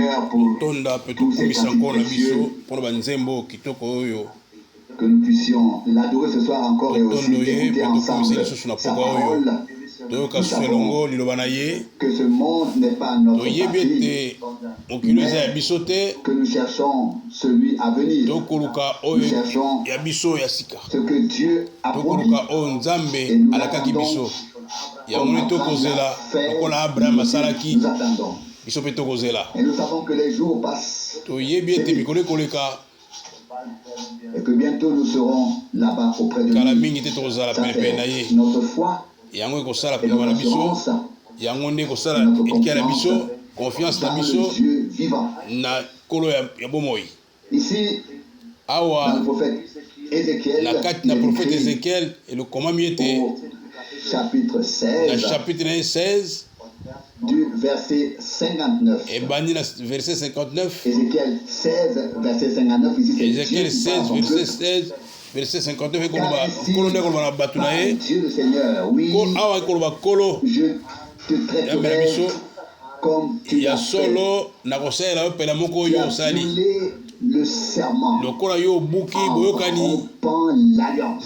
Seigneur pour tous ces cantiques précieux, que nous puissions l'adorer ce soir encore et aussi écouter ensemble sa parole. Nous savons que ce monde n'est pas notre parti, mais que nous cherchons celui à venir. Nous cherchons ce que Dieu a promis et nous l'attendons comme Abraham l'a fait, nous attendons. Et nous savons que les jours passent et que bientôt nous serons là-bas auprès de lui. Ça fait notre foi et notre assurance, notre confiance dans le Dieu vivant. Ici, dans le prophète Ézéchiel, au chapitre 16, du verset 59. Ézéchiel 16, verset 59. Ici, c'est Ézéchiel 16, verset 16, verset 59. Dieu le Seigneur, oui, je te traiterai comme tu as fait. Tu as violé le serment en rompant l'alliance.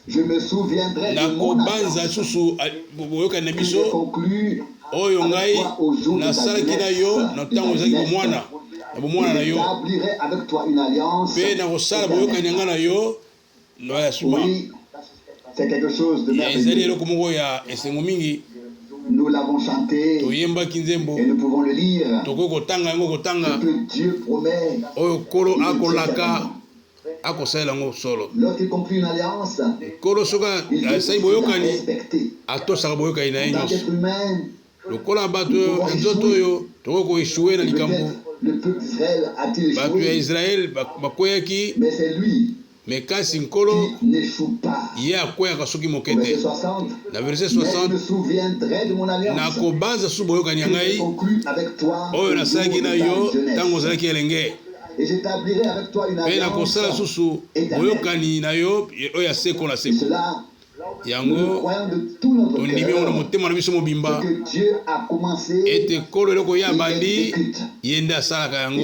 Je me souviendrai de mon alliance que j'ai conclu avec toi au jour de ta jeunesse et j'établirai avec toi une alliance éternelle. Oui, c'est quelque chose de merveilleux. Nous l'avons chanté et nous pouvons le lire. Ce que Dieu promet, lorsqu'il conclut une alliance, il doit respecter. En tant qu'être humain, le peuple d'Israël a-t-il échoué? Mais c'est lui qui n'échoue pas. Verset 60, mais je me souviendrai de mon alliance que j'ai conclue avec toi au jour de ta jeunesse. Et j'établirai avec toi une alliance éternelle. Et cela, nous le croyons de tout notre cœur. Ce que Dieu a commencé, il exécute. Une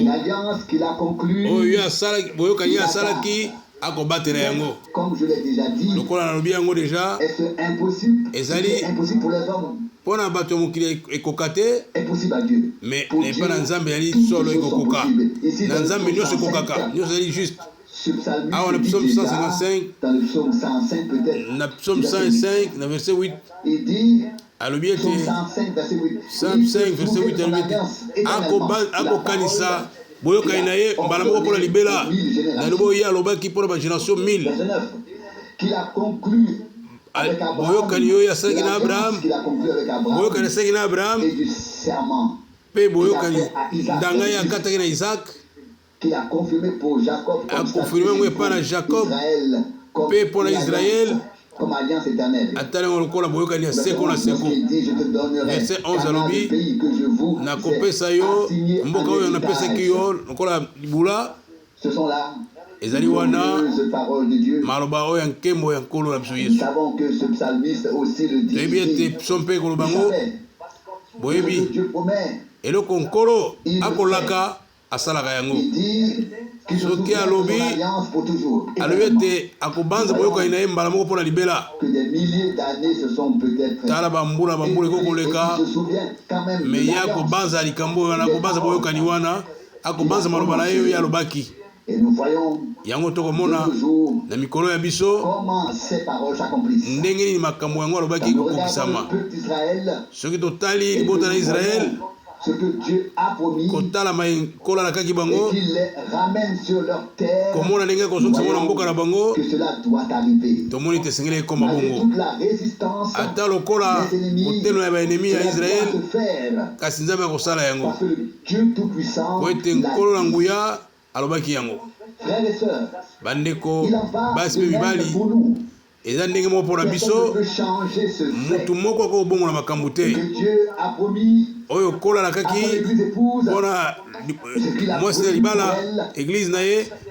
alliance qu'il a conclue, comme je l'ai déjà dit, est-ce impossible? C'est impossible pour les hommes. Est possible à Dieu. Mais pour Dieu, toutes choses sont possibles. Ici, dans le psaume 155, dans le psaume 105 peut-être, psaume 105, verset 8. Il dit, psaume 105, verset 8, verset 8, qu'il a conclu avec Abraham, et du serment Isaac, qu'il a confirmé pour Jacob comme Israël, comme alliance éternelle. Il dit, je te donnerai Canaan, le pays que je vous ai assigné en héritage. Ce sont là les glorieuses paroles de Dieu. Nous savons que ce psalmiste aussi le dit ici. Il savait que Dieu promet. Il dit qu'il se souvient de son alliance pour toujours. Que des milliers d'années se sont peut-être écoulées, et il se souvient quand même de l'alliance. Et nous voyons de nos jours comment ces paroles s'accomplissent. Quand nous regardons le peuple d'Israël, et nous voyons ce que Dieu a promis et qu'il les ramène sur leur terre, nous voyons que cela doit arriver. Malgré toute la résistance des ennemis, cela doit se faire. Parce que le Dieu Tout-Puissant l'a dit. Frères et sœurs, il en va de même pour nous. Personne ne peut changer ce fait que Dieu a promis à son église épouse, ce qu'il a promis pour elle,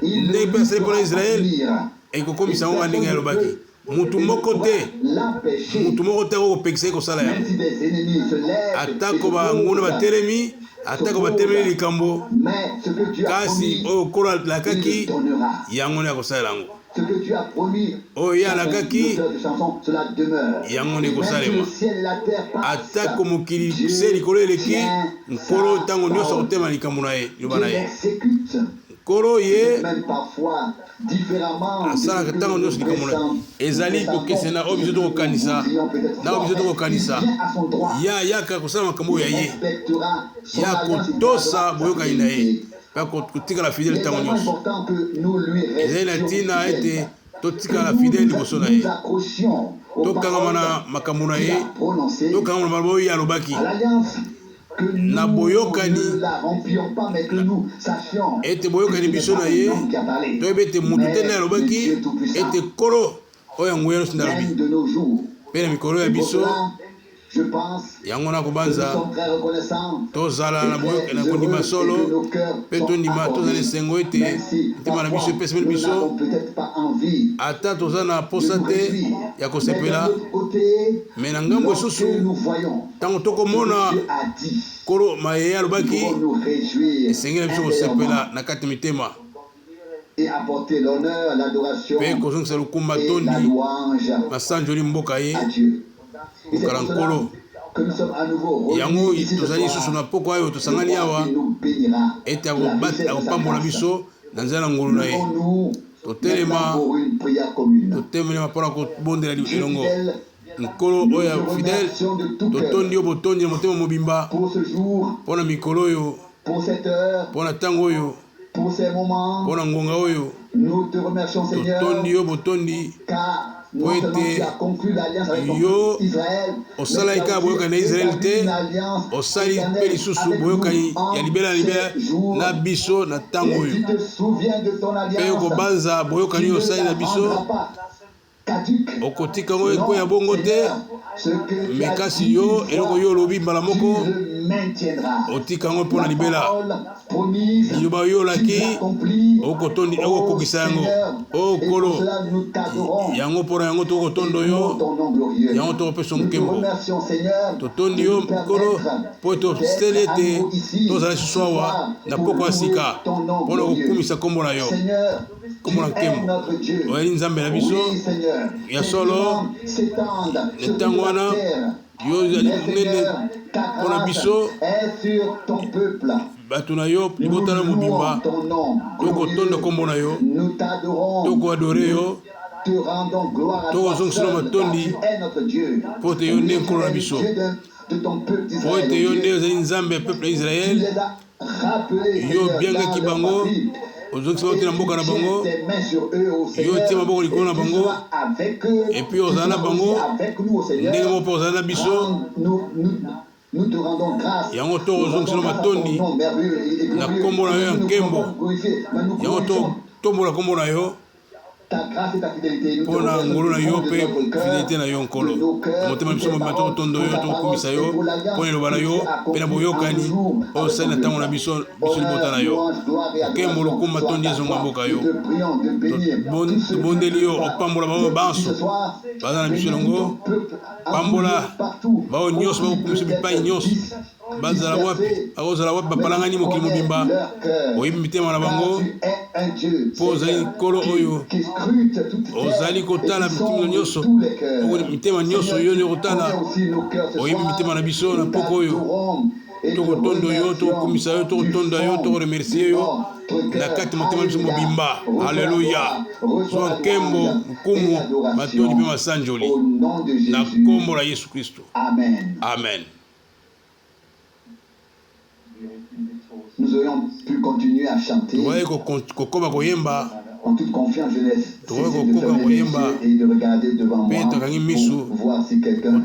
il le veut accomplir. mutu moko te okopekisa kosala yango atako banguna batelemi atako batelemi likambo kasi oyo okolo alakaki yango nde akosalela yango oyo ye alakaki yango nde ekosalema atako mokili se likolo eleki nkolo ntango nyonso akotema likambo na ye liloba na ye nkolo ye asalaka ntango nyonso likambo na ye ezali kokese na oyo biso tokokanisa na oyo biso tokokanisa yaka kosala makambo oyo ya ye ya kotosa boyokani na ye mpe kotikala fidele ntango nyonso ezali na ntina ete totikala fidele liboso na ye tokangama na makambo na ye tokangama na maloba oyo ye alobaki na boyokani ete boyokani biso na ye toyebi ete motu te nde alobaki ete nkolo oyo yango ye nyonso nde alobi mpe na mikolo ya biso yango na kobanza tozala na kondima solo mpe tondima tozala esengo ete ntema na biso epesemeli biso ata toza na posa te ya kosepela me na ngambo esusu ntango tokomona nkolo mayeye alobaki esengeli na biso kosepela na kati mitema mpe kozongisa lukumba tondi masanjoli mboka ye okala nkolo yango tozali lisusu na poko oyo tosangani awa ete akopambola biso na nzela na ngolu na ye totelema mpona kobondela elongo nkolo oyo ya fidele totondi yo botondi na motema mobimba mpona mikolo oyo mpona ntango oyo mpona ngonga oyo totondi yo botondi po ete yo osalaki kaka boyokani na Israele te osali mpe lisusu boyokani ya libela na libela na biso na ntango oyo mpe okobanza boyokani oyo osali na biso okotika yango ekoya bongo te me kasi yo eloko yo olobi mbala moko otika yango mpona libela liloba oyo olaki okokokisa yango o nkolo yango mpona yango tokotondo yo yango tokopesa nkembo totondi yo nkolo mpo toseli ete tozala lisusu awa na poko ya sika mpona kokumisa nkombo na yo nkombo na nkembo oyeli nzambe na biso ya solo ntango wana yo ozali monene mpona biso bato na yo libota na mobimba tokotonda nkombo na yo tokoadore yo tokozongisela matondi mpo ete yo nde nkolo na biso mpo ete yo nde ozali nzambe ya peuple ya Israele yo obiangaki bango ozongisa bango te na mboka na bango yo otie maboko likolo na bango epuis ozala na bango ndenge moko mpe ozala na biso yango tokozongisela matondi na nkombo na yo ya nkembo yango totombola nkombo na yo mpona ngolu na yo mpe fidelité na yo nkolo na motema na biso mobima tokotondo yo tokokumisa yo mpona eloba na yo mpe na boyokani oyo osali na ntango na biso libota na yo nkembo lokumba tondi ezonga mboka yo tobondeli yo opambola baoyo banso baza na biso elongo pambola baoyo nyonso bakokumisa bipai nyonso bazala wapi akozala wapi bapalangani mokili mobimba oyebi mitema na bango mpo ozali nkolo oyo ozali kotala mitema nyonso mitema nyonso yo nde kotala oyebi mitema na biso na poko oyo tokotondo yo tokokumisa yo tokotonda yo tokoremercie yo na kati motema na biso mobimba haleluya zwa nkembo nkumu matondi mpe masanjoli na nkombo la Yesu Kristo amen. Nous aurions pu continuer à chanter en toute confiance. Je laisse les yeux et de regarder devant moi pour voir si quelqu'un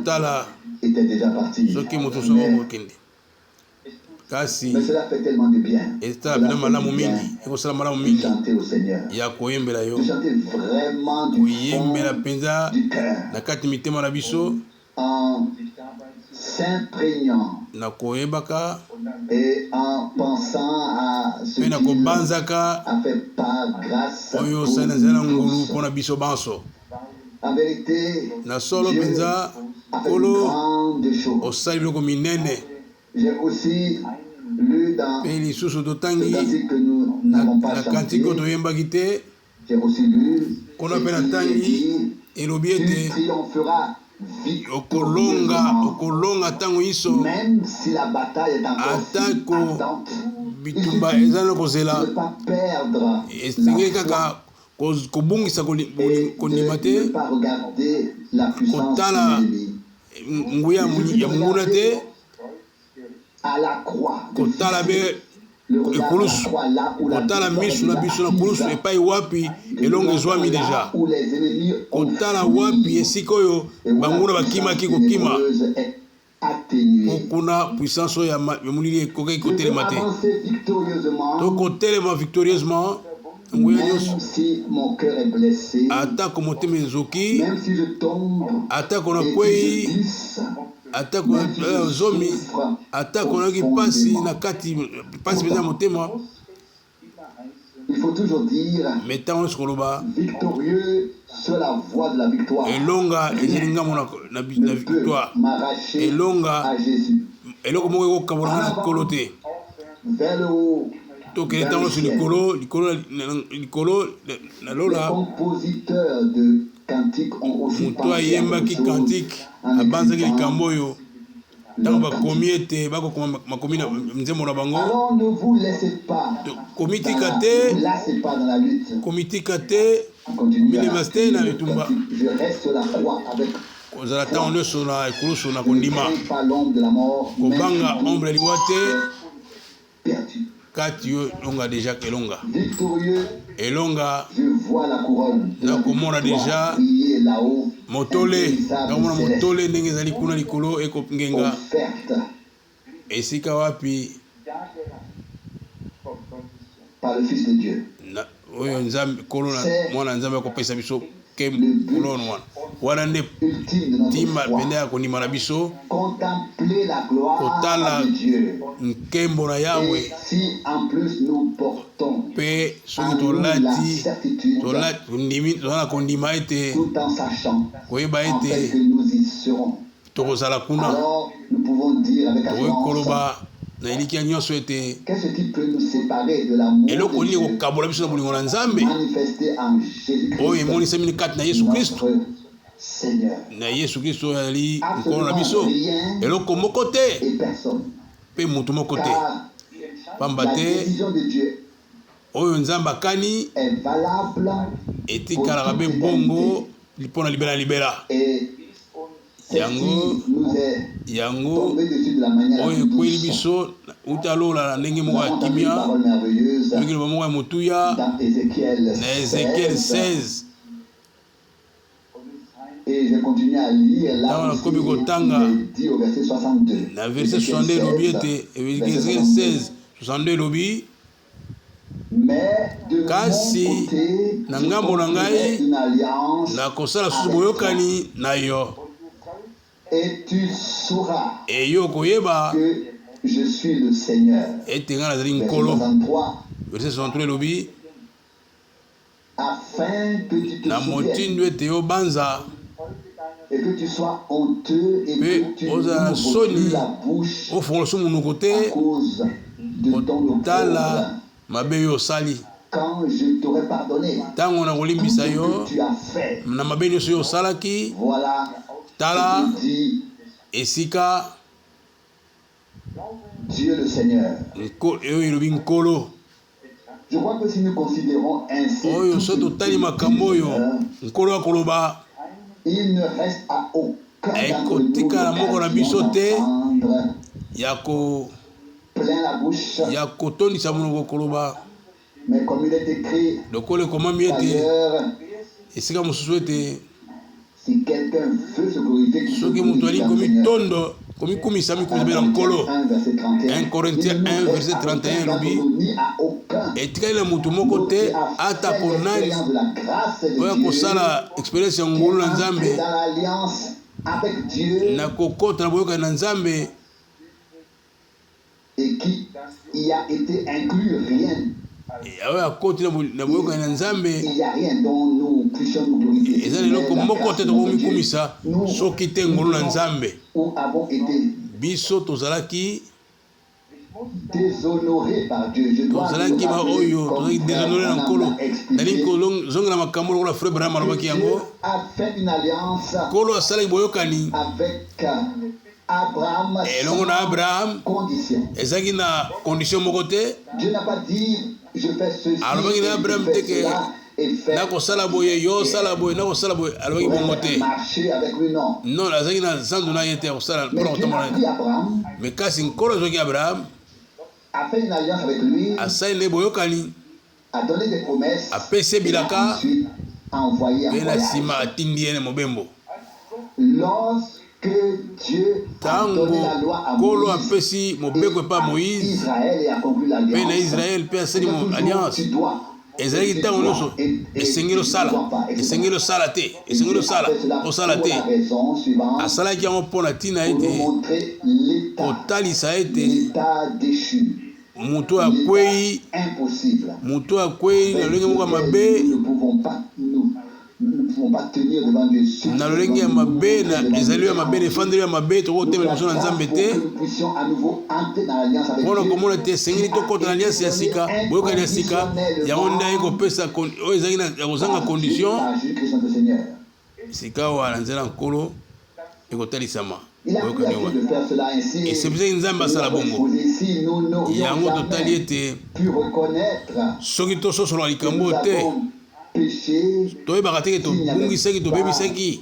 était déjà parti. Mais cela fait tellement de bien de chanter au Seigneur, de chanter vraiment du cœur, en s'imprégnant et en pensant à ce qu'il a fait par grâce pour nous. En vérité, na solo Dieu penza a fait de kolo grandes choses. osali biloko minene J'ai aussi lu dans mpe lisusu le totangi cantique que nous n'avons pas na chanté. kantike oyo toyembaki te J'ai aussi lu kuna ce mpe qui est natangi dit, elobi tu ete triompheras okolonga victorieusement. ntango nyonso Même si la bataille est encore si atako ardente, il bitumba suffit eza na de kozela ne pas perdre esengeli la kaka foi kobungisa et kondima de ne te pas regarder la puissance de kotala l'ennemi. nguya ya monguna te À la croix, de kotala fixer be le regard à la ekulusu croix, là où la kotala victoire misu est na déjà biso na acquise. kulusu epai wapi elongo ezwami Là deja où les ennemis ont kotala fui wapi esika oyo et où banguna la bakimaki puissance kokima ténébreuse est atténuée. kuna puissance oyo ya molili ekokaki Je peux kotelema te avancer victorieusement, tokotelema victorieusement nguya même nyonso si mon cœur est blessé, atako motema ezoki même si je tombe atako et si je nakwei glisse, atako même si je zomi souffre atako naki pasi profondément. na kati pasi mpenza motema Il faut toujours dire me ntango nyonso koloba victorieux sur la voie de la victoire. elonga ezali ngambo na Ne peut victoire m'arracher elonga à Jésus. eloko moko ekokabola nga na likolo te Vers le haut, tokende vers ntango le nyonso ciel. likolo na Les lola compositeurs de cantiques ont aussi moto pensé à ayembaki quelque chose kantike en abanzaki écrivant likambo oyo ntango leur bakomi cantique. ete bakokoma makomi na nzembo na bango Alors ne vous laissez pas, komitika ne te vous lassez pas dans la lutte. komitika te Continue à milema te na le bitumba cantique. Je reste sur la croix avec kozala ntango nyonso na ekulusu na je ne kondima crains pas l'ombre de la mort, même kobanga si ombre ya liwa te est perdu. kati yo elonga deja elonga Victorieux, elonga je vois la couronne de la nakomona victoire deja briller là-haut, motole impérissable, nakomona céleste, motole ndenge ezali kuna likolo ekongenga offerte esika wapi par le Fils de Dieu. oyo nzambe kolo na mwana nzambe akopesa biso kolono wana nde Ultime de notre ntima foi. pene ya kondima na biso Contempler la gloire kotala de Dieu. nkembo na yawe Et si en plus nous portons mpe soki en nous la tolati certitude, toza na kondima ete tout en sachant koyeba en fait ete que nous y serons, tokozala kuna alors nous pouvons dire avec tokoki assurance, koloba na elikia nyonso ete qu'est-ce qui peut nous séparer de l'amour eloko de nini Dieu kokabola biso na bolingo na nzambe manifesté en oyo Jésus-Christ, emonisami kati na yesu kristu notre Seigneur. na yesu kristu oyo azali nkolo na Absolument biso rien eloko moko te et personne. mpe motu moko te Car pamba la te décision de Dieu oyo nzambe akani est valable etikalaka mpe bongo mpo na libela na libela et Yango- celle-ci nous est yango tombée dessus de la manière la oyo plus ekweli douce. biso uta lola na ndenge Nous moko avons ya entendu une kimia parole merveilleuse oyoki loba moko ya motuya dans Ézéchiel na ezekiel 16. 16 Et j'ai continué à lire là Ntango aussi, nakomi kotanga, il est dit au verset 62. na verset Ézéchiel 62 elobi 16, ete verset ezekiel 62. 16 62 elobi Mais de Kasi, mon côté, na je ngambo na conclurai ngai, une alliance nakosala susu avec boyokani na yo toi. Et tu sauras eyo koyeba que je suis le Seigneur. ete ngai nazali Verset nkolo 63. verset 63 elobi Afin que tu te na souviennes motindo ete yo banza et que tu sois honteux et Pe que tu ozala n'ouvres soni, plus la bouche ofongola so monoko à te cause de ton opprobre. otala mabe oyo osali Quand je t'aurai pardonné ntango tout nakolimbisa ce yo que tu as fait, na mabe nyonso oyo osalaki voilà tala ce que dit esika Dieu le Seigneur. oyo elobi nkolo Je crois que si nous considérons ainsi oyo tout so ce totali que makambo dit le oyo Seigneur, nkolo akoloba il ne reste à aucun d'entre nous ekotikala moko na biso l'occasion te d'entendre plein la bouche, ya kotondisa monoko koloba mais comme il est écrit lokola ekomami ete d'ailleurs, esika mosusu ete si quelqu'un veut se glorifier, qu'il se soki moto ali glorifie dans le Seigneur. komitondo komikumisa mikuzabe na nkolo 1 verset 31. 1 Corinthiens 1 verset 31 elobi Ni à aucun etikali na motu moko te ata po nani de la grâce de oyo Dieu, akosala experience ya ngolu na entrer nzambe dans l'alliance avec Dieu na kokota na boyokani na nzambe et qui y a été inclus rien. oyo akoti na boyokani na nzambe Il n'y a rien dont nous puissions nous glorifier. eza leloko moko te tokomikumisa soki te ngolu na nzambe. Où avons été Biso tozalaki déshonorés par Dieu. Je dois tozalaki ba oyo tozalaki déshonoré na nkolo nali kozongela makambo lokola frère Branham alobaki yango. a fait une alliance Nkolo asalaki boyokani avec Abraham elongo na Abraham condition. ezalaki na condition moko te. Dieu n'a pas dit je fais ceci alobaki na Abraham je te fais ke cela et fait nakosala boye yo sala boye nakosala boye alobaki bongo te. marcher avec lui, non. Non azalaki na zandu na ye te akosala Mais mpona Dieu a kotambola pris Abraham, mais kasi nkolo azwaki Abraham a fait une alliance avec lui, asali nde boyokani a donné des promesses apesi et a bilaka ensuite envoyé en mpe na voyage. nsima atindi ye na mobembo. Lorsque Dieu a donné Ntango la loi à nkolo Moïse apesi mobeko epa et à Moïse Israël et a conclu mpe na l'alliance, Israel mpe asali c'est toujours alliance tu dois. ezalaki ntango nyonso esengeli osala esengeli osala te esengeli osala te. Asalaki yango mpo na ntina ete kotalisa ete moto akwei na lolenge moko ya mabe na lolenge ya mabe na ezali ya mabe na efandeli ya mabe tokotemela liboso na Nzambe te mpona komona te esengeli tokota na alliance ya sika boyokani ya sika yango nde aye kopesa oyo ezalaki na kozanga condition sika awa na nzela nkolo ekotalisama boyokani wana esepesaki Nzambe asala bongo yango totali ete soki tososola likambo te toyebaka teke tobungisaki tobebisaki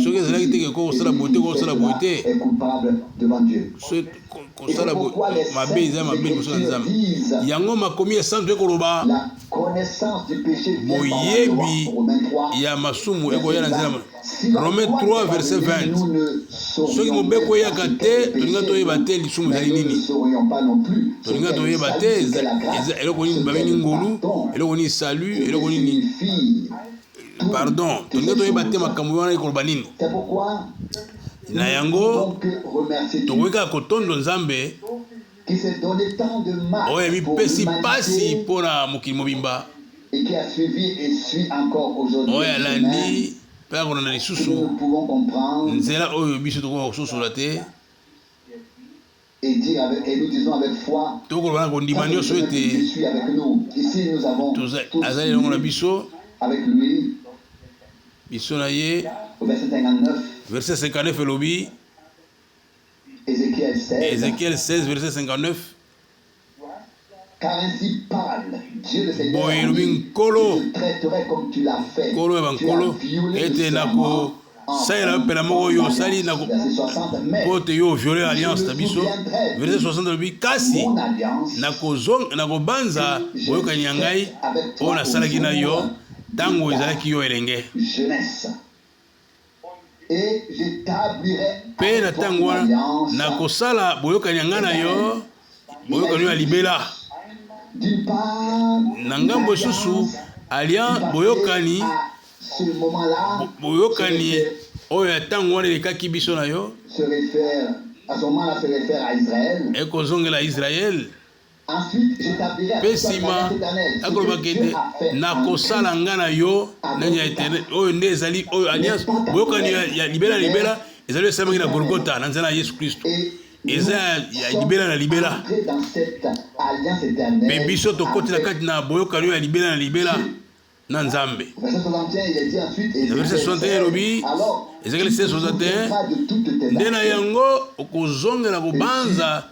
soki ezalaki teke kokosala boye te kokosala boye te kosala mabe eza mabe liboso na Nzambe. Yango makomi ya santu ekoloba boyebi ya masumu ekoya na nzela. Romains 3 verset 20. Soki mobeko eyaka te tolinga toyeba te lisumu ezali nini. Tolinga toyeba te eloko nini babengi ngolu, eloko nini salut, eloko nini pardon. Tolinga toyeba te makambo wana ekoloba nini. Na yango tokoki kotondo Nzambe oyo mipesi pasi mpona mokili mobimba oyo alandi mpe akolanda lisusu nzela oyo biso tokoka kososola te. tokoloba na kondima nyonso ete azali elongo na biso na ye. Verset 59 elobi Ézéchiel 16 verset 59 boye elobi nkolo ya bankolo ete nakosalela mpela moko oyo osali mpo te yo viole alliance na biso. Verset 60 elobi kasi nakobanza boyokani ya ngai oyo nasalaki na yo ntango ezalaki yo elenge. Mpe na ntango wana nakosala boyokani ya ngai na yo boyokani ya libela. Na ngambo esusu boyokani oyo ya ntango wana elekaki biso na yo ekozongela Israel. Mpe nsima akolobaka ete nakosala ngai na yo ndenge ya Eternel oyo nde ezali oyo alliance boyokani ya libela ezali esalamaki na Golgotha na nzela ya Yesu Kristo. Eza ya libela na libela mpe biso tokotela kati na boyokani ya libela na Nzambe. Na verset 61 elobi Ezekiel 61 nde na yango okozongela kobanza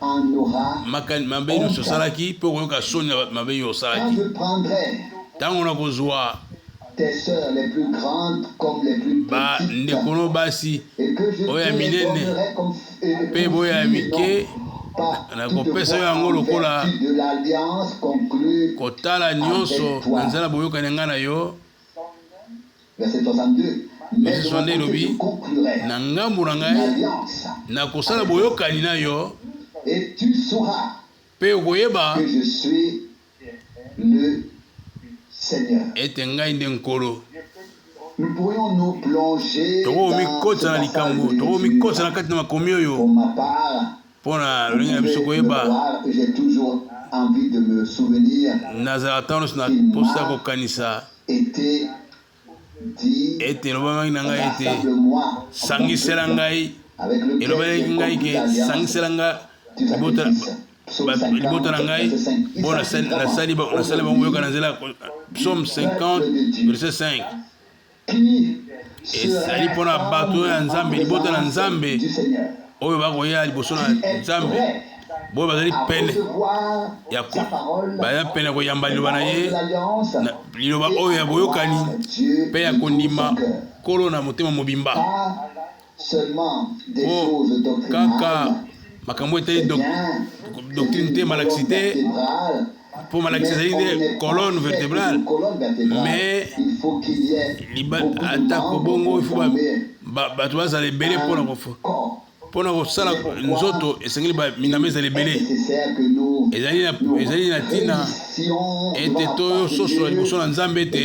mabe nyonso osalaki mpe okoyoka soni na mabe oyo osalaki. Ntango nakozwa bandekono basi oyo ya minene mpe boyo ya mike nakopesa yo yango lokola kotala nyonso na nzela boyokani ngai na yo. Verset 62 elobi na ngambo na ngai nakosala boyokani na yo mpe okoyeba ete ngai nde nkolo. Tokomikotisa na likambo tokomikotisa na kati na makomi oyo. pona lolinga biso koyeba j'ai toujours envie de me souvenir nazala tano na posa ko kanisa était dit ete lobamaki na ngai ete rassemble-moi sangisela ngai avec le elobaki ngai ke sangisela nga libota na ngai mpo nasali bango yoka na nzela psaume 50 verset 5 ezali mpona bato ya nzambe libota na nzambe oyo bakoya liboso na nzambe boyo bazali pene baza pene ya koyamba liloba na ye liloba oyo ya boyokani mpe ya kondima nkolo na motema mobimba po kaka makambo etali doctrine te malakisi te mpo malakisi ezali te colonne vertébrale mais atako bongo ifo bato bazala ebele mpona kosala nzoto esengeli baminama ezala ebele ezali na ntina ete tososola liboso na nzambe ete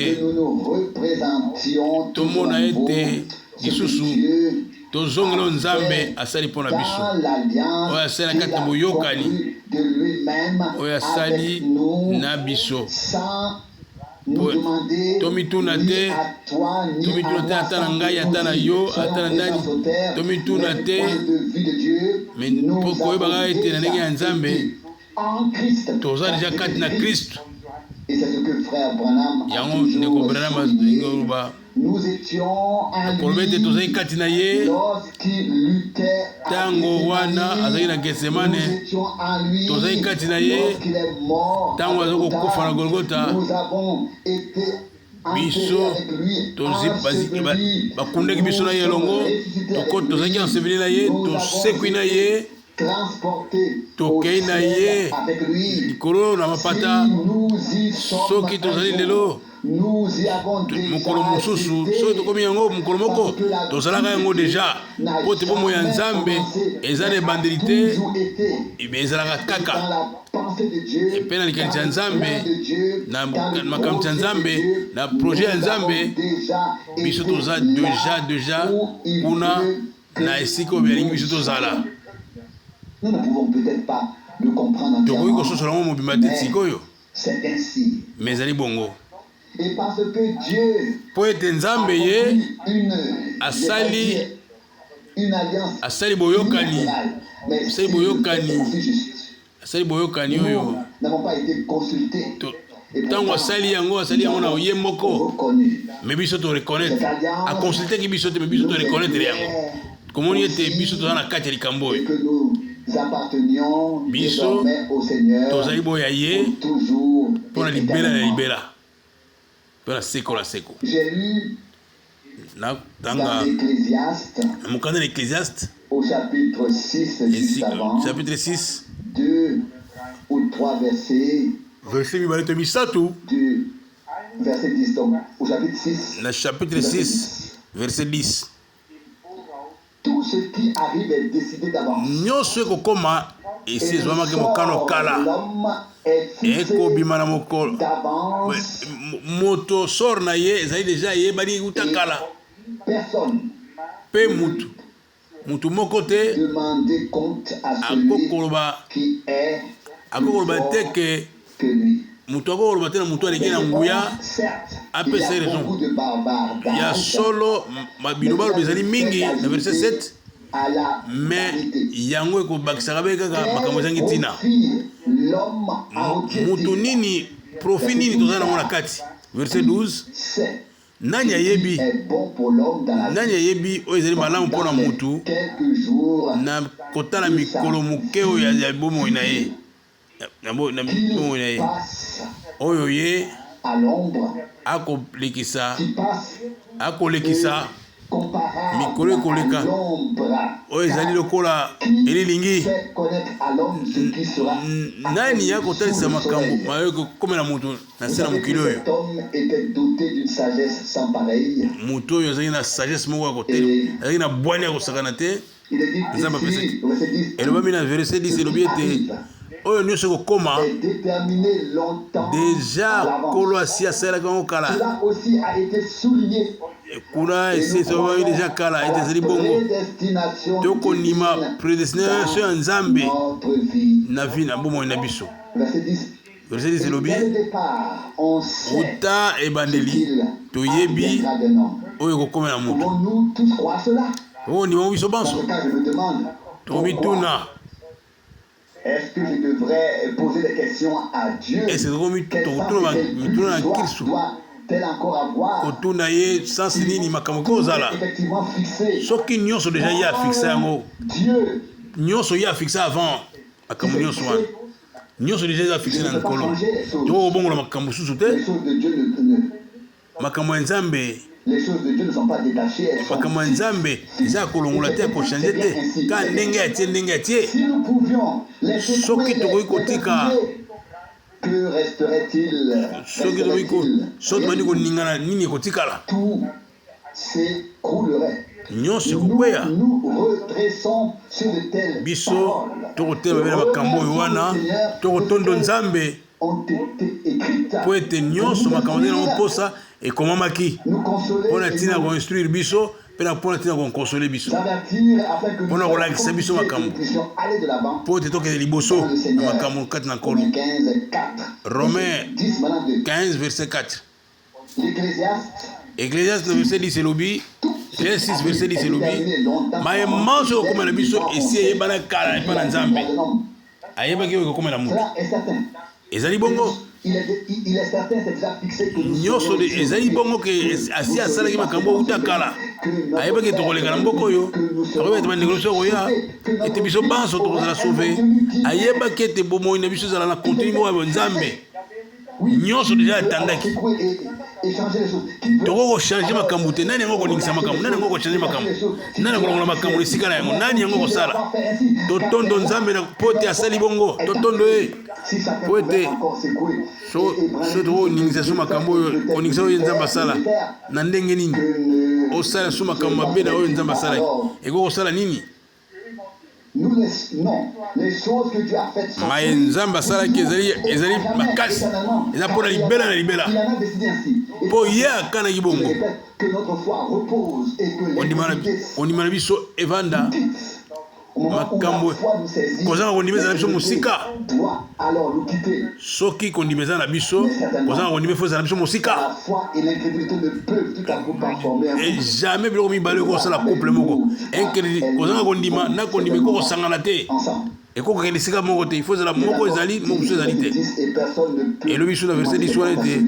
tomona ete lisusu tozongela oyo nzambe asali mpo na biso oyo asali na kati na boyokani oyo asali na biso tomituna te ata na ngai ata na yo ata na nani tomituna te mpo koyeba kaka ete na ndenge ya nzambe toza deja kati na kristu yango ndeko branam alingi oloba koloba ete tozali kati na ye ntango wana azalaki na getsemane tozali kati na ye ntango azali kokufa na golgota biso bakundaki biso na ye elongo tozalaki enseveli na ye tosekwi na ye tokei na ye likolo na mapata soki tozali lelo mokolo mosusu soki tokomi yango mokolo moko tozalaka yango deja mpo te bomoi ya nzambe eza na ebandeli te ezalaka kaka mpe na likanisi ya nzambe na makambo ya nzambe na projet ya nzambe biso toza deja kuna na esika oyo yalingi biso tozala tokoki kososola yango mobimba te sikoyo mais ezali bongo mpo ete nzambe ye asali boyokani oyo ntango asali yango na ye moko me biso toreconnaitre aconsulteki biso te me biso toreconnaitre yango komoni ete biso toza na kati ya likambo oyo biso tozali boyo ya ye mpo na libela na libela mpo na seko na seko natanga na mokanda na ecclésiaste chapitre 6 verset mibale to misatu na chapitre 6 verset 10 nyonso ekokoma esi ezwamaki mokano kala ekobima na mokolo moto sor na ye ezali deja eyebani euta kala mpe mutu moko te akokoloba te ke mutu akokoloba te na mutu aleki na nguya apesa ye raison ya solo biloba aloba ezali mingi na verset 7 mais yango ekobakisaka be kaka makambo ezangi ntina mutu nini profit nini tozali nango na kati verset 12 nani ayebi oyo ezali malamu mpona mutu na kotala mikolo moke oyo ya bomoi na ye oyo ye akolekisa mikolo ekoleka oyo ezali lokola elilingi nani akotalisa makambo mayo ekomela mutu na se na mokili oyo mutu oyo azalaki na sagesse moko ya kotelema azalaki na bwani ya kosakana te nzambe apesaki elobami na verset 10 elobi ete oyo nyonso ekokoma deja kolo asi asalelaki yango kala kuna ese so déjà kala ete zali bongo toko nima prédestination ya nzambe na vie na bomo na biso. Verset 10 elobi uta ebandeli toyebi oyo kokomela mutu o nima biso banso tobituna. Est-ce que je devrais poser des questions à Dieu? Est-ce que je doit-elle encore avoir effectivement fixé? Soki nyonso déjà ya fixé yango. Dieu. Nyonso ya fixé avant makambo nyonso wana. Nyonso déjà ya fixé na nkolo. To bongo la makambo susu te. Les choses de Dieu ne makambo ya Nzambe. Les choses de Dieu ne sont pas détachées, elles sont makambo ya Nzambe eza kolongola te ko changer te. Ka ndenge atie. Si nous pouvions laisser soki tokoki kotika que resterait-il? Soki tokoki koningana nini kotikala? Tout s'écroulerait. Nyonso kokweya. Nous redressons sur de telles biso tokotema bena makambo oyo wana tokotondo Nzambe po ete nyonso makambo nde nango mposa ekomamaki mpona ntina koinstruire biso mpe na mpona ntina kokonsole biso mpona kolakisa biso makambo po ete tokende liboso na makambo kati na nkolo. Romain 15 verset 4. Ecclésiaste 9 verset 10 elobi Genèse 6 verset 10 elobi mayema oyo ekokomela biso esi eyebana kala epa na Nzambe ayebaki oyo ekokomela mutu ezali bongo nyonso ezali bongo ke asi asalaki makambo outa kala ayebaki tokoleka na mboka oyo akoyeba ete bandeko biso koya ete biso banso tokozala sauve ayebaki ete bomoi na biso ezala na kontinu moko ya Nzambe nyonso deja atandaki toko kochange makambo te. Nani yango koningisa makambo? Nani yango kochange makambo? Nani akolongola makambo esika na yango? Nani yango kosala? Totondo Nzambe na pote asali bongo totondo ye po ete so tokoningisa so makambo oyo koningisa oyo Nzambe asala na ndenge nini osala so makambo mabe na oyo Nzambe asalaki ekokosala nini? maye Nzambe asalaki ezali makasi eza mpona libela na libela mpo ye akanaki bongo ondima na biso evanda makambo kozanga kondima eza na biso mosika. Soki kondima eza na biso kozanga kondima efo eza na biso mosika. Jamais biloko mibale ekosala couple moko kozanga kondima na kondima ekokosangana te ekokokende esika moko te ifo ezala moko ezali mosusu ezali te. elobi biso na verset 10 wana ete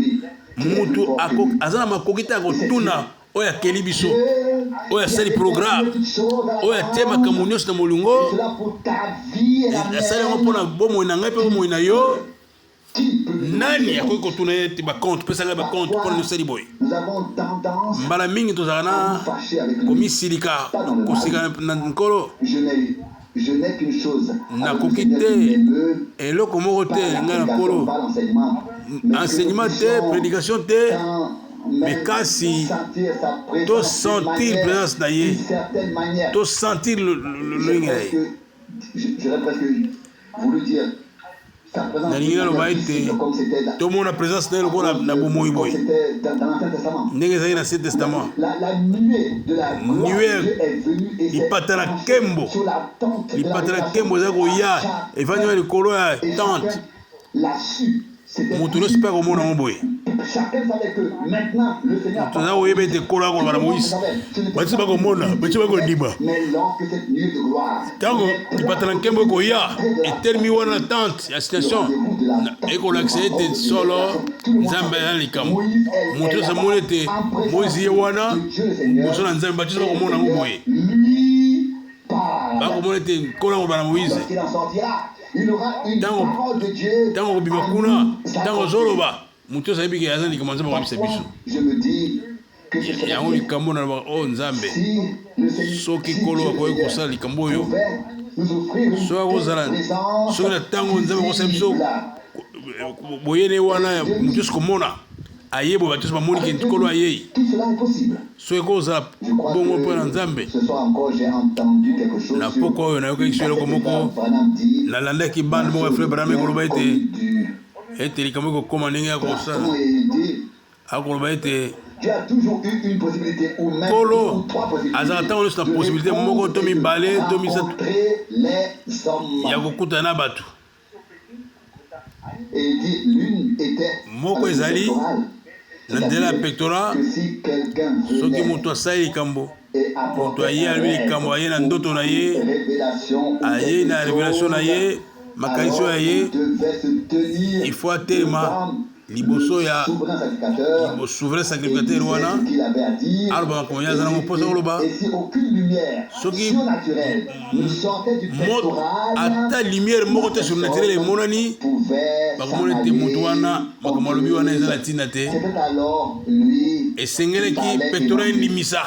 mutu aza na makoki te akotuna oyo akeli biso oyo asali programme oyo atie makambo nyonso na molungo asali yango mpona bomoi na ngai mpe bomoi na yo. Nani akoki kotuna ye ete bacompte pesa ngai bacompte mpona nyosali boye? Mbala mingi tozala na komisilika kosika na nkolo nakoki te eloko moko te ngai na nkolo enseignement te prédication te mais kasi to sentir présence na ye to sentir le ye nalingi naloba ete tomona présence na ye lokola na bomoi boye ndenge ezali na Ancien Testament. Nuée lipata na nkembo eza koya evandi likolo ya tente moto nyonso mpe akomona ngo boye toza koyeba ete kolo akoloba na Moïse bati bakomona bati bakondima ntango lipata na nkembo ekoya etelemi wana na tente ya situation ekolakisa ete solo Nzambe aya na likambo moto nyonso amoni ete Moïse ye wana liboso na Nzambe bati bakomona ngo boye bakomona ete kolo akoloba na Moïse ntango kobima kuna ntango ozoloba moto oyo ayebi ke aza na likambo Nzambe akoyebisa biso yango likambo na loba oyo Nzambe soki kolo akoki kosala likambo oyo soki akozala soki na ntango Nzambe akosala biso boyene wana moto nyonso komona ayebo bato nyonso bamoni ke kolo ayei soki ekozala bongo mpo na Nzambe. Na poko oyo nayokaki so eloko moko nalandaki bande moko ya Frère Branham ekoloba ete likambo ekokoma ndenge ya kosala akoloba ete Tu as toujours eu une possibilité ou même Kolo trois possibilités azalata on la possibilité moko to mibale to misatu rencontrer les hommes. ya kokutana na bato. Et il dit l'une était Moko ezali na nzela ya pectoral que si quelqu'un soki venait moto asali likambo et moto apportait aye alwi likambo aye na ndoto na ye révélation aye na révélation na ye makaniso ya ye devait se tenir il faut atelema liboso ya souverain sacrificateur souverain sacrificateur wana qu'il avait à dire. aloba makambo nyonso azala mposa koloba Et si aucune lumière Soki- surnaturelle ne sortait du pectoral, ata lumière moko te surnaturele emonani pouvait bakomona ete moto wana makambo alobi wana eza na ntina te C'était alors lui esengelaki pectoral endimisa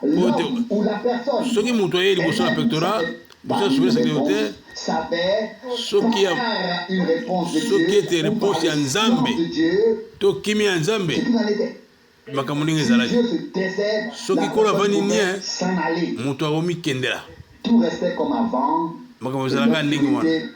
l'homme ou la personne soki moto aye liboso ya pectoral liboso ya souverain sacrificateur savait soki par une réponse de soki Dieu, ete ou par réponse ya le Nzambe silence de Dieu, to kimia ya nzambe ce qu'il en était. makambo ndenge Si ezalaki Dieu se taisait, Soki la kolo personne avandi pouvait nie, s'en aller. moto akomikendela Tout restait comme avant. makambo ezalaka ndenge wana L'obscurité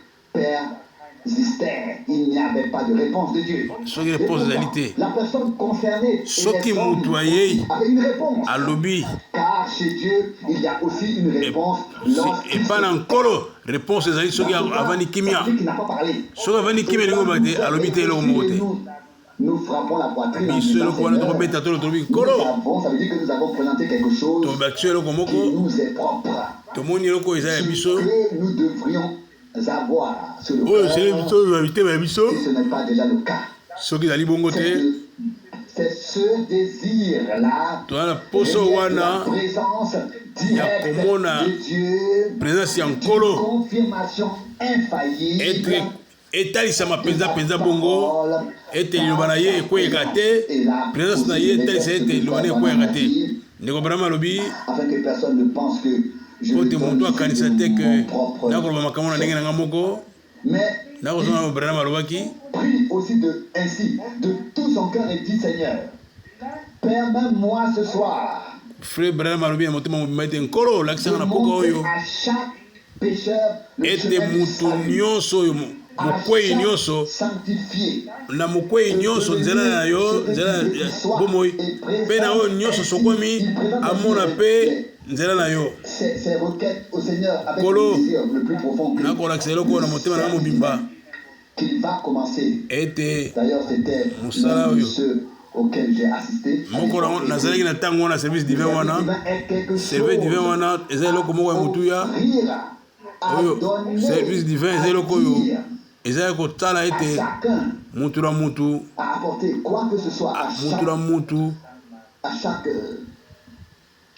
persistait. Il n'y avait pas de réponse de Dieu. soki Et réponse pourtant, ezali te la personne concernée et soki les hommes moto ayei avaient une réponse. alobi Car chez Dieu, il y a aussi une réponse lorsqu'il epai na nkolo réponse ezali soki avandi kimia celui qui n'a pas parlé. soki avandi kimia ndenge oba te alobi te eloko moko te Nous frappons la poitrine en biso disant, eloko wana Seigneur, tokobeta tolo tolobi nous nkolo avons, ça veut dire que nous avons présenté quelque chose tobakisi eloko qui moko nous est propre. tomoni eloko eza ya biso Que nous devrions avoir sur le oyo esili cœur, biso na bitema ya biso et ce n'est pas déjà le cas. soki ezali bongo te C'est ce désir-là, toza na poso la wana présence ya komona directe de Dieu, présence ya d'une nkolo confirmation infaillible. etalisama mpenza bongo ete liloba na ye ekweyeka te présence na ye etalisa ete liloba na ye ekweyeka te ndeko brama alobi Afin que personne ne pense que je po lui te donne moto akanisa te ke mon propre. nakoloba makambo na ndenge na nga moko Mais nakozonga brama alobaki prie aussi ainsi de tout son cœur et dit Seigneur, permets-moi ce soir frère brama alobi na motema mobima ete nkolo olakisanga de na poka montrer oyo à chaque pécheur le ete chemin du moto salut, nyonso oyo à mokwei chaque nyonso sanctifié. na mokwei nyonso nzela na yo nzela ya bomoi mpe na oyo nyonso sokomi amona mpe nzela na yo Ces requêtes au Seigneur avec Kolo, le désir le plus profond que nakolakisa eloko oyo na motema na nga mobimba qu'il va commencer. ete D'ailleurs, c'était Moussala l'un de oyo. ceux auxquels j'ai assisté. moko nango nazalaki na ntango wana service divin wana service divin wana eza eloko moko ya motuya oyo service divin eza eloko oyo eza ya kotala ete Chacun mutu na mutu à apporter quoi que ce soit à mutu na mutu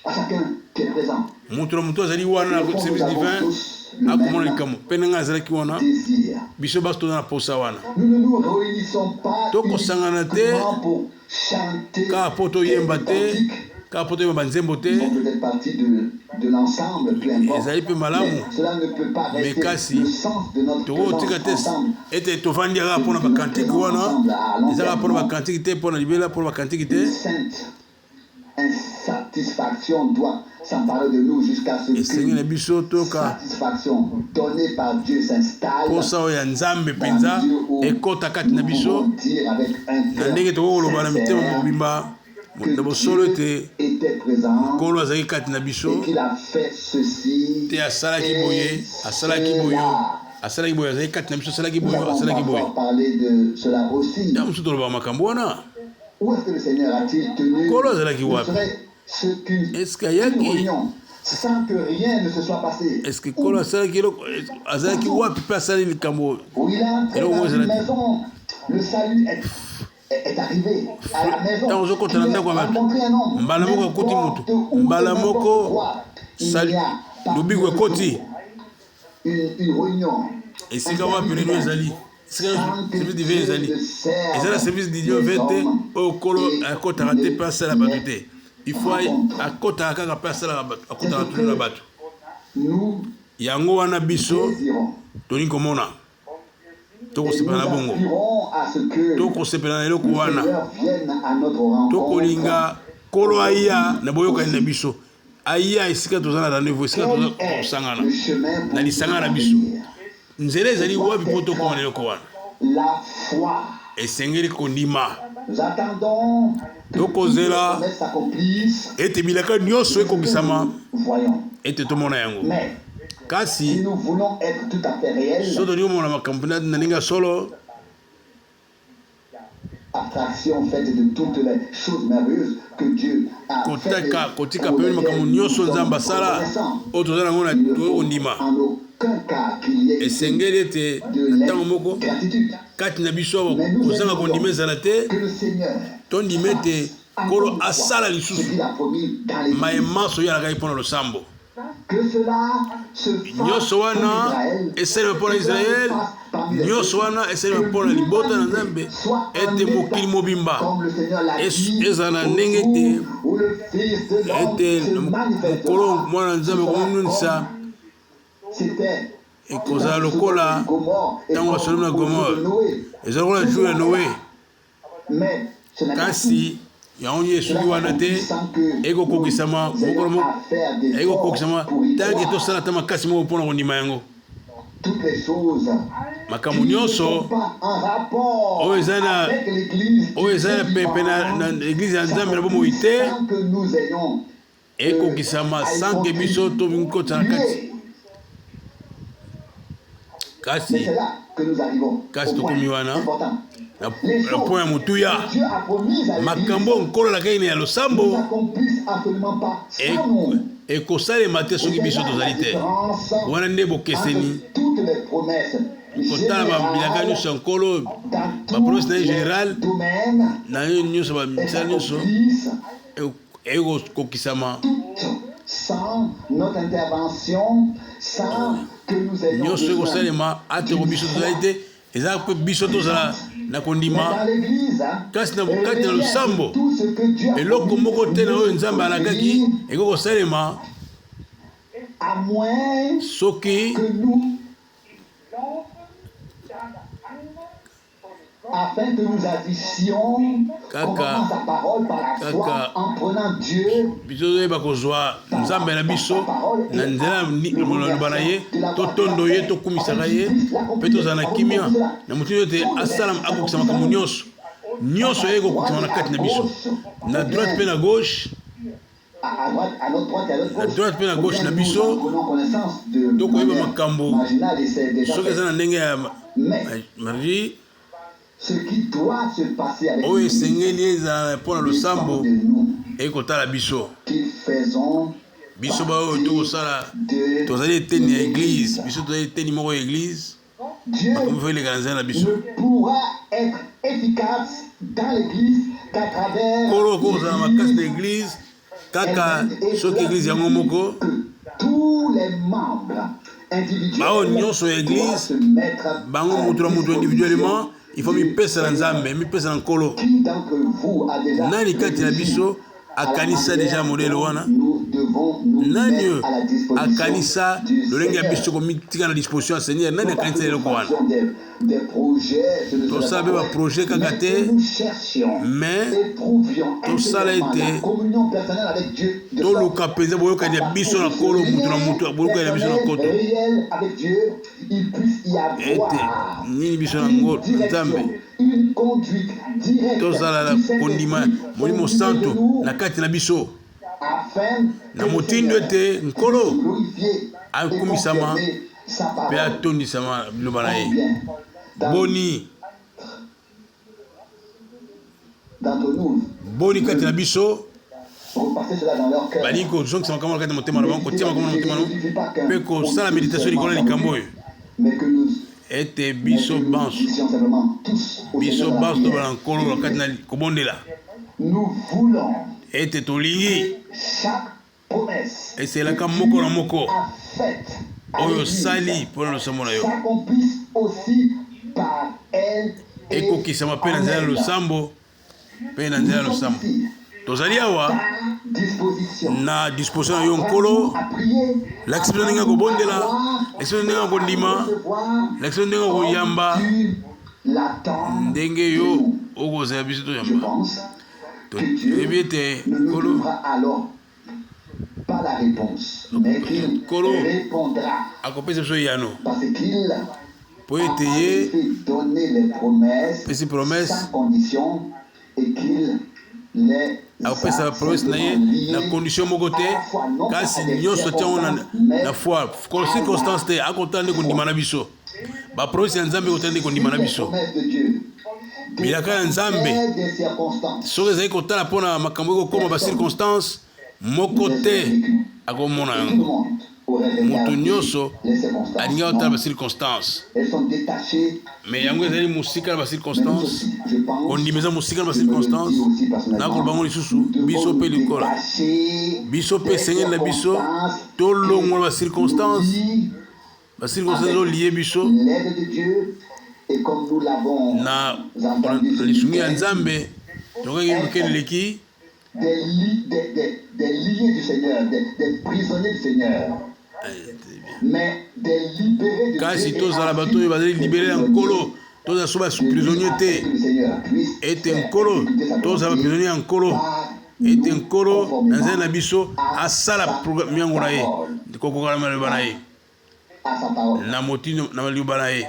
chacun qui est présent. mutu na mutu azali wana na service divin akomona likambo mpe ndenge azalaki wana Désir. biso basi toza na posa wana Nous ne nous réunissons pas tokosangana te uniquement pour chanter kaka po toyemba des te cantiques. kaka po toyemba banzembo te Ils font peut-être partie de l'ensemble, peu importe. ezali mpe malamu Mais cela ne peut pas Mais rester kasi, le sens de notre tokotika te présence ensemble. ete tovandi kaka mpona bakantike wana eza kaka mpona bakantike te mpona libela mpona bakantike te Une sainte insatisfaction doit s'emparer de nous jusqu'à ce esengi na que biso toyoka satisfaction donnée par Dieu s'installe. posa oyo ya nzambe mpenza ekɔta kati na biso Nous pouvons dire avec un na cœur ndenge tokokoloba na mitema sincère mobimba que na bosolo Dieu ete était présent nkolo azalaki kati na biso et qu'il a fait ceci. te asalaki et boye asalaki boye cela. asalaki boye azalaki kati na biso asalaki Nous boye avons asalaki boye parfois parlé de cela aussi. ya mosusu tolobaka makambo wana Où est-ce que le Seigneur a-t-il tenu Nkolo azalaki ne wapi? serait-ce qu'une Est-ce qu'il y a une qui- réunion sans que rien ne se soit passé? est ce que nkolo asalaki eloko azalaki wapi mpe asali likambo Où il est entré Et là, dans moi, une je l'ai- maison, le salut est arrivé à la maison. Ntango ozokota na Tu ndako ya as bato rencontré un homme. mbala moko akoti N'importe motu où, mbala n'importe moko quoi, il y sali a par lobiko Dieu ekoti une réunion. esika wapi reno ezali esika service divin ezali eza na service divin ve te oyo nkolo akɔtaka te mpe asala bato te il faut akɔtaka kaka mpe asalaka bato akɔtaka tunu na bato Nous yango wana biso désirons. tolingi komona Et nous tokosepela na bongo aspirons à ce que tokosepela na eloko le wana Seigneur vienne à notre rencontre. tokolinga nkolo aya na boyokani na biso aya esika toza na rendez-vous esika toza Quel est kosangana le chemin pour na lisanga na biso parvenir? nzela ezali wapi mpo tokoma na eloko wana La foi, esengeli kondima Nous attendons que toutes les promesses s'accomplissent. ete bilaka nyonso ekokisama Voyons. ete tomona yango. Mais si Kasi nous voulons être tout à fait réels, so tolingi omona makambo na ndenge ya solo, abstraction faite de toutes les choses merveilleuses que Dieu a faites. kotika pembeni makambo nyonso nzambe asala oyo toza nango na ondima. En aucun cas qu'il y ait Esengeli ete de ntango moko l'ingratitude. kati na biso awa kozanga kondima ezala te, Que le Seigneur tondima ete nkolo asala ce lisusu qu'il a promis dans les mayema so oyalaka ye mpo na losambo. que cela se fasse Nyonso pour wana Israël, esalema mpo na Israele, nyonso wana esalema mpo na libota na Nzambe ete mokili mobimba comme le Seigneur l'a dit, ezala na ndenge te où le Fils de l'homme ete se mokolo manifestera. mwana Nzambe komonisa C'était ekozala lokola ntango basolomi na Gomore, ezala lokola jour ya Noe. mais ce n'est pas Kasi yango nye esuki wana te ekokokisama mokolo moko ekokokisama tanke tosala ata makasi moko mpona kondima yango. toutes les choses Makambo qui ne nyonso sont pas en rapport oyo eza na avec l'église oyo eza na pepe na eglize ya Nzambe na bomoi te sans que nous ayons ekokisama sanke biso tokota na kati. mais c'est Kasi là que nous arrivons kasi au point tokomi wana important. na Les na point ya motuya, choses que Dieu a promises à l'église makambo nkolo alakaki na ya ne losambo s'accomplissent absolument pas sans nous. ekosalema te soki biso tozali te. Wana nde bokeseni Toutes les promesses kotala babilaka nyonso ya nkolo, bapromese na ye général na yo nyonso bamisala nyonso ekokokisama sans notre intervention, sans que nous ayons nyonso besoin. ekosalema ateko biso tozali te, eza mpe biso tozala na Mais kondima. dans l'église, Kasi na rien kati na de losambo tout ce que Dieu a eloko promis moko te na oyo Nzambe alakaki nous, ekokosalema à moins soki que nous, afin que nous agissions conformément à sa parole par la foi, en prenant Dieu biso toyeba kozwa Nzambe na biso na nzela moloba na ye, totondo ye, tokumisaka ye mpe tozala na kimia na motu ete asala akokisa makambo nyonso nyonso ye ekokokisama na kati na biso, na droite mpe na gauche, à droite, à notre droite et à notre na gauche. droite mpe na gauche na biso, Prenons connaissance de tokoyeba manière makambo marginale et c'est déjà soki eza fait. na ndenge ya Mais Marie ce qui doit se passer avec oyo nous, esengeli ezala mpo na losambo dépend de nous ekotala biso qui faisons biso baoyo tokosala de tozali eteni ya eglize, biso tozali eteni moko ya eglize, Dieu makambo fo eleka na nzela na biso. ne pourra être efficace dans l'église qu'à travers Nkolo okozala makasi na l'église. eglize kaka soki eglize yango moko Que tous les membres individuels bao nyonso ya doivent eglize se mettre bango à motu na motu individuellement il faut de mipesa na Nzambe, mipesa na nkolo. Qui d'entre vous a déjà Nani kati na biso akanisa deja modelo wana? nous devons nous Nani mettre à la disposition akanisa du lolenge ya Seigneur. biso komitika na disposition ya Seigneur? Nani akanisa eloko wana? Des projets, Tosala mpe baprojet kaka te, nous cherchions mais et trouvions tosala intérieurement ete la communion personnelle avec Dieu, de sorte toluka mpenza boyokani ya biso na nkolo, mutu na mutu boyokani ya biso na nkoto réel avec Dieu, il puisse y ete avoir nini biso na une Nzambe direction, une conduite directe tozala na du Saint-Esprit kondima molimo au milieu de santo nous, na kati na biso afin na que le motindo Seigneur ete nkolo puisse glorifier et akumisama confirmer sa mpe parole. atondisama liloba na ye. Combien Boni d'entre nous boni kati na biso repasser cela dans leur cœur. balingi kozongisa makambo na kati na motema na bango, kotia makambo na motema na bango mpe kosala meditation likolo ya likambo oyo Mais que nous ete biso banso puissions simplement tous au biso Seigneur de la banso prière. tobala nkolo na kati na kobondela Nous voulons ete tolingi que chaque promesse eselaka moko na moko a faite à oyo l'Église osali mpo na losambo na yo s'accomplisse aussi par elle et ekokisama mpe na en nzela ya elle. losambo mpe na nzela ya Nous sommes losambo. ici Tozali awa à disposition. na disposition na yo nkolo, À prier, lakisi biso ndenge ya kobondela, lakisi biso ndenge ya kondima, lakisi biso ndenge ya koyamba tu l'attends. ndenge yo okozala biso Je toyamba. pense que Toyebi Dieu ete ne nous nkolo donnera alors pas la réponse, mais qu'il Kolo. répondra akopesa biso yano parce qu'il po a ete ye fait donner les promesses pesi promese sans condition akopesa bapromese na ye na condition moko te kasi nyonso tiango na foi circonstance te akotala nde kondima na biso bapromese ya nzambe ekotala nde kondima na biso bilaka ya nzambe soki ezali kotala mpo na makambo ekokoma bacirconstance moko te akomona yango moto nyonso alingi kotala bacirconstance me yango ezali mosika na bacirconstance kondima eza mosika na bacirconstance nakoloba bango lisusu biso mpe likola biso mpe esengeli na biso tolongola bacirconstance olie biso na lisungi ya nzambe tokaki mokeni leki des liés du Seigneur, des prisonniers du Seigneur. Mais des libérés de kasi tozala bato oyo bazali libere ya nkolo tozala so baprisonnier te ete nkolo tozala baprisonnier ya nkolo ete nkolo na nzela na biso asala miango na ye kokokala maloba na ye na motino na maloba na ye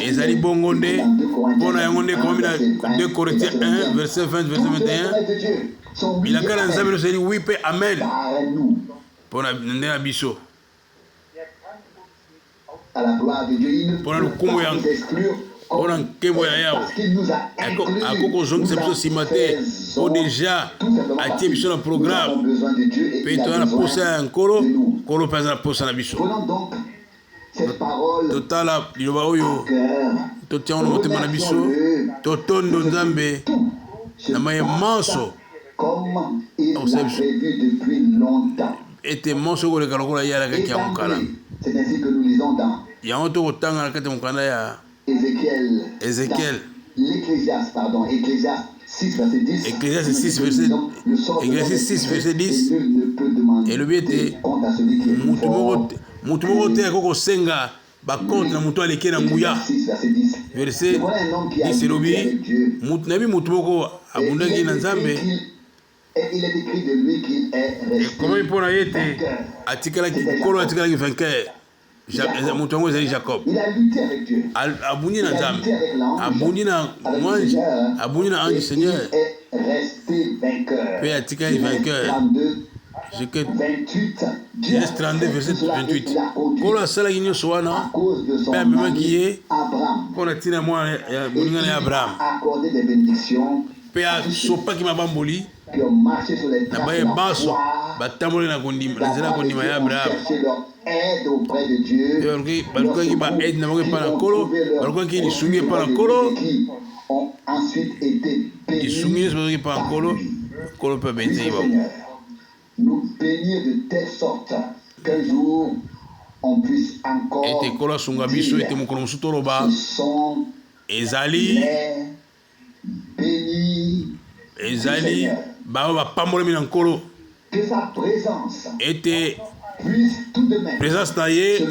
ezali bongo nde mpo na yango nde komami na 2 Corinthiens 1 verset 20 verset 21 bilaka na nzambe nyonso ezali wi mpe amen mpo na nde na biso mpo na lukumbu ya mpo na nkembo ya yawe akoki kozongisa biso nsima te mpo deja atie biso na programe mpe toza na posa ya nkolo nkolo mpe aza na posa na biso totala liloba oyo totiango na motema na biso totondo nzambe na maye manso ete manso koleka lokola ye alakaki ya mokala yango tokotanga na kati ya mokanda ya Ézéchiel Ecclésiaste 6 verset 10 elobi ete mutu moko te akoki kosenga bakonte na mutu aleki na nguya verset 10 elobi nayebi mutu moko abundaki na nzambe ekomami mpo na ye ete nkolo atikalaki vainqueur mutu yango ezali Jacob abundi na nzambe abundi na ange Seigneur mpe atikali vainqueur Genèse 32 verset 28 nkolo asalaki nyonso wana mpe amemaki ye mpo na ntina mwana ya molingana ya Abraham mpe asopaki mabamboli na baye baso batamboli na nzela ya kondima ya Abraham balukaki baede na bango epa na nkolo balukaki lisungi epa na nkolo lisungi nyonso bazwaki epa na nkolo nkolo mpe abetaki bango ete nkolo asunga biso ete mokolo mosusu toloba ezali bao bapambolami na nkolo ete présence na ye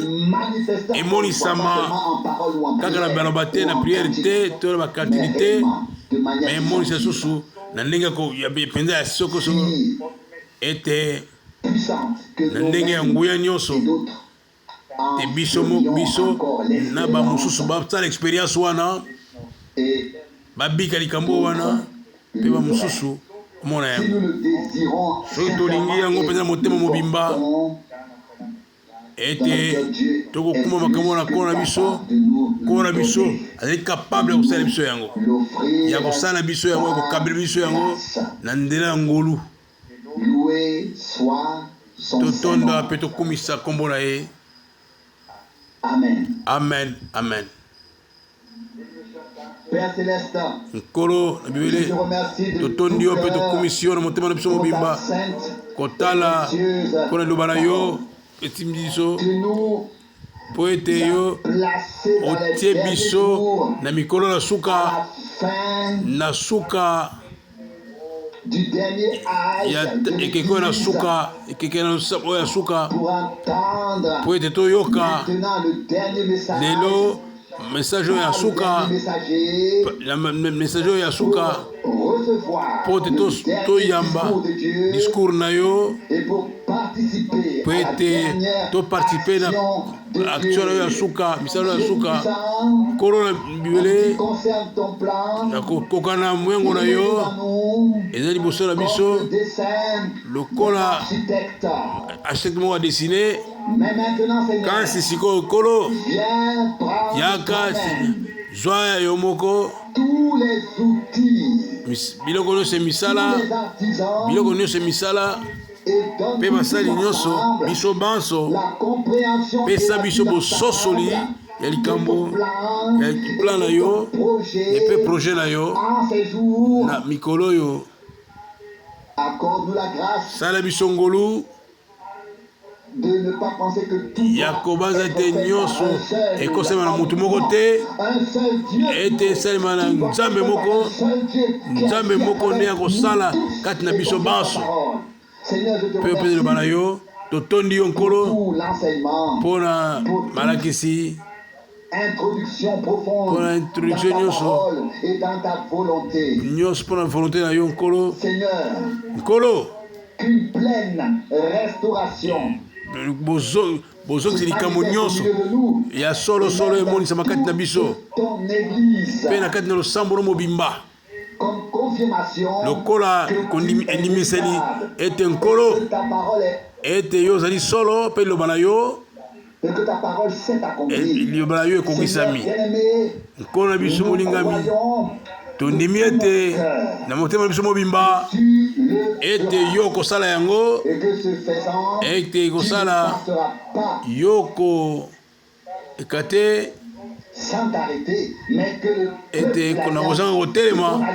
emonisama kaka na baloba te na priere te to na bakantini te me emonisa susu na ndenge mpenza ya sokosoko ete na ndenge ya nguya nyonso te biso na bamosusu basala expérience wana babika likambo wana mpe bamosusu omona yango soki tolingi yango mpenza motema mobimba ete tokokuma makambo na nkolo na biso azali capable ya kosala biso yango ya kosala biso yango ya kokabela biso yango na nzela ya ngolu totonda mpe tokumisa nkombo na ye amen amen nkolo na bibele totondi yo mpe tokumisi yo na motema na biso mobimba kotala mpo na liloba na yo etimbi biso mpo ete yo otie biso na mikolo na suka ekeke oyo ya suka mpo ete toyoka lelo message oyo ya suka mpo ete toyamba discours na yo po ete toparticipe na action na yo ya suka misala ya suka nkolo na bibele na kokoka na mwengo na yo eza liboso na biso lokola architecte moko adesine kasi sikoyo nkolo yaka zwa ya yo moko biloko nyonso emisala mpe basali nyonso biso banso pesa biso bososoli ya likambo ya plan na yo epe projet na yo na mikolo oyo sala biso ngolu ya kobanza ete nyonso ekosema na mutu moko te ete esalema na nzambe moko nde akosala kati na biso banso mpe opesa liloba na yo totondi yo nkolo mpo na malakisi mpo na introduction nyonso mpo na volonté na yo nkolo bozongisa likambo nyonso ya solosolo emonisama kati na biso mpe na kati na losambo no mobimba lokola endimiseli ete nkolo ete yo ozali solo mpe liloba na yo liloba na yo ekokisami nkolo na biso molingami tondimi ete na motema na biso mobimba ete yo kosala yango ete kosala yoko ekate ete kona kozanga kotelema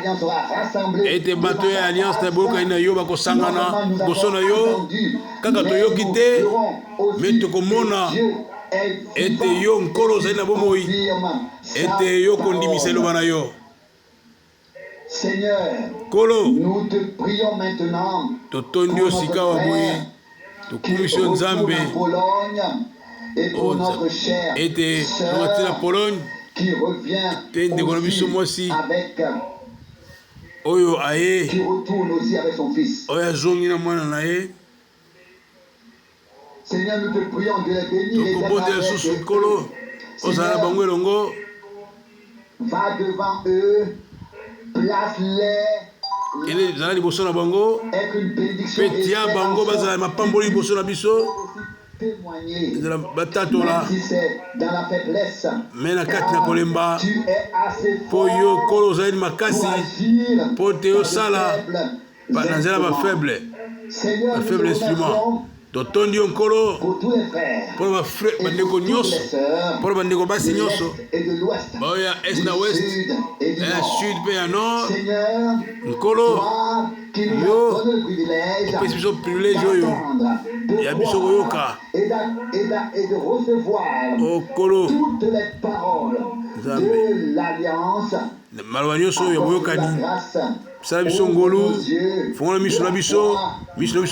ete bato ya alliance na boyokani na yo bakosangana liboso na yo kaka toyoki te me tokomona ete yo nkolo ozali na bomoi ete yo kondimisa eloba na yo Kolo, totondi yo sika wa boye, tokumisi yo nzambe, ete nomati na Pologne, te ndeko na biso mwasi, oyo aye, oyo azongi na mwana na ye, tokobondela susu Kolo, ozala bango elongo, ele zala liboso na bango mpe tia bango bazala mapamboli liboso na biso ezala batatola me na kati na kolemba mpo yo kolo ozali makasi mpo te osala na nzela bafaible instrument totondi yo nkolo mpo na bandeko nyonso mpo na bandeko basi nyonso baoya est na west ya sud mpe ya nord nkolo yo opesi biso privilege oyo ya biso koyoka okolo nzambe maloba nyonso oyo ya boyokani sala biso ngolu fongola miso na biso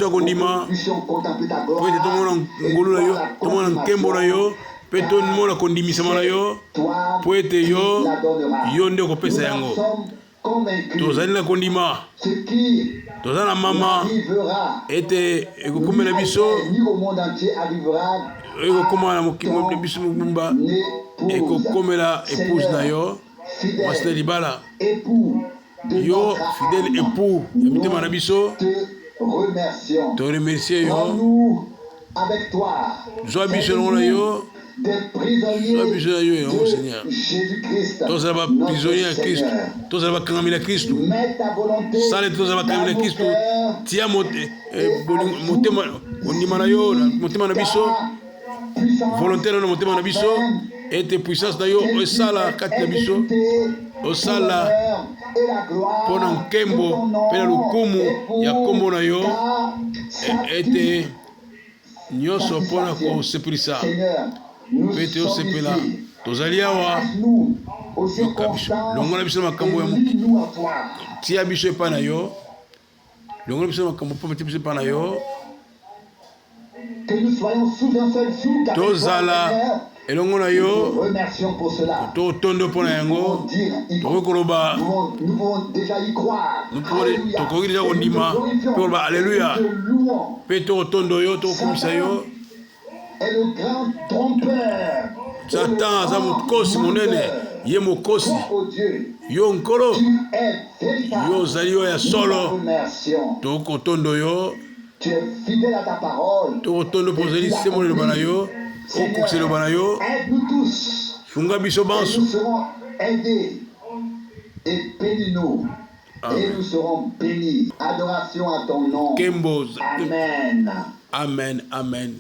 akondima po ete tomona ngolu na yo tomona nkembo na yo mpe tomona kondimisama na yo po ete yo nde okopesa yango tozali na kondima toza na mama ete ekokomela biso ekokomela na biso mobimba ekokomela épouse na yo mwasi na libala yo fidèle époux ya mitema na biso te remercie yo zwa biso elongo na yo zwa biso na yo elongo Seigneur tozala baprisonnier ya Kristu tozala bakangameli ya Kristu sala ete tozala bakangameli ya Kristu tia motema ondima na yo motema na biso volontaire na motema na biso ete puissance na yo esala kati na biso osala mpo na nkembo mpe na lukumu ya kombo na yo ete nyonso mpo na kosepelisa mpe te osepela tozali awa yoka biso longola biso na makambo ya tia biso epai na yo longola biso na makambo mpo tia biso epai na yo tozala elongo na Nous yo remercions pour cela. totondo mpo na Nous yango pouvons dire, tokoki koloba nous pouvons déjà y croire. Alléluia. tokoki deja Et nous te kondima glorifions. mpe koloba alleluya Et nous te louons. mpe tokotondo yo tokokumisa yo Est le grand trompeur. satan aza mokosi monene ye mokosi Ô Dieu, yo nkolo tu es véritable. yo ozali yo ya Nous te solo remercions. tokotondo yo Tu es fidèle à ta parole. tokotondo mpo ozali sembo liloba na yo okokisa liloba na yo Aide-nous tous. sunga biso Et banso nous serons aidés. Et bénis-nous. Et nous serons bénis. Adoration à ton nom. kembo Amen. amen amen